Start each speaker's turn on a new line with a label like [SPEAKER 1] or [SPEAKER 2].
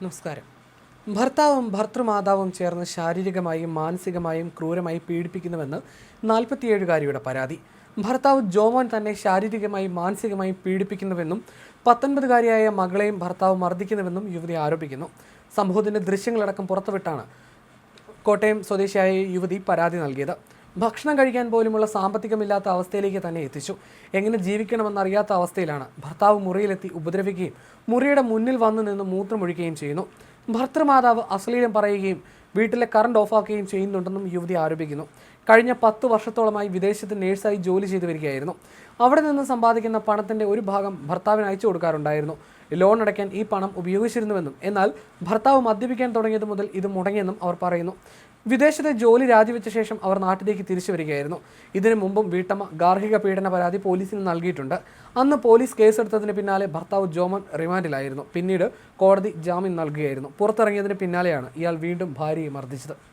[SPEAKER 1] നമസ്കാരം. ഭർത്താവും ഭർത്തൃമാതാവും ചേർന്ന് ശാരീരികമായും മാനസികമായും ക്രൂരമായി പീഡിപ്പിക്കുന്നുവെന്ന് 47-കാരിയുടെ പരാതി. ഭർത്താവ് ജോമോൻ തന്നെ ശാരീരികമായും മാനസികമായും പീഡിപ്പിക്കുന്നുവെന്നും 19-കാരിയായ മകളെയും ഭർത്താവ് മർദ്ദിക്കുന്നുവെന്നും യുവതി ആരോപിക്കുന്നു. സംഭവത്തിന്റെ ദൃശ്യങ്ങളടക്കം പുറത്തുവിട്ടാണ് കോട്ടയം സ്വദേശിയായ യുവതി പരാതി നൽകിയത്. ഭക്ഷണം കഴിക്കാൻ പോലുമുള്ള സാമ്പത്തികമില്ലാത്ത അവസ്ഥയിലേക്ക് തന്നെ എത്തിച്ചു. എങ്ങനെ ജീവിക്കണമെന്നറിയാത്ത അവസ്ഥയിലാണ്. ഭർത്താവ് മുറിയിലെത്തി ഉപദ്രവിക്കുകയും മുറിയുടെ മുന്നിൽ വന്നു നിന്ന് മൂത്രമൊഴിക്കുകയും ചെയ്യുന്നു. ഭർത്തൃമാതാവ് അശ്ലീലം പറയുകയും വീട്ടിലെ കറണ്ട് ഓഫാക്കുകയും ചെയ്യുന്നുണ്ടെന്നും യുവതി ആരോപിക്കുന്നു. കഴിഞ്ഞ 10 വർഷത്തോളമായി വിദേശത്ത് നേഴ്സായി ജോലി ചെയ്തു വരികയായിരുന്നു. അവിടെ നിന്ന് സമ്പാദിക്കുന്ന പണത്തിൻ്റെ ഒരു ഭാഗം ഭർത്താവിന് അയച്ചു കൊടുക്കാറുണ്ടായിരുന്നു. ലോൺ അടയ്ക്കാൻ ഈ പണം ഉപയോഗിച്ചിരുന്നുവെന്നും എന്നാൽ ഭർത്താവ് മദ്യപിക്കാൻ തുടങ്ങിയത് മുതൽ ഇത് മുടങ്ങിയെന്നും അവർ പറയുന്നു. വിദേശത്തെ ജോലി രാജിവെച്ച ശേഷം അവർ നാട്ടിലേക്ക് തിരിച്ചു വരികയായിരുന്നു. ഇതിനു മുമ്പും വീട്ടമ്മ ഗാർഹിക പീഡന പരാതി പോലീസിന് നൽകിയിട്ടുണ്ട്. അന്ന് പോലീസ് കേസെടുത്തതിന് പിന്നാലെ ഭർത്താവ് ജോമോൻ റിമാൻഡിലായിരുന്നു. പിന്നീട് കോടതി ജാമ്യം നൽകുകയായിരുന്നു. പുറത്തിറങ്ങിയതിന് പിന്നാലെയാണ് ഇയാൾ വീണ്ടും ഭാര്യയെ മർദ്ദിച്ചത്.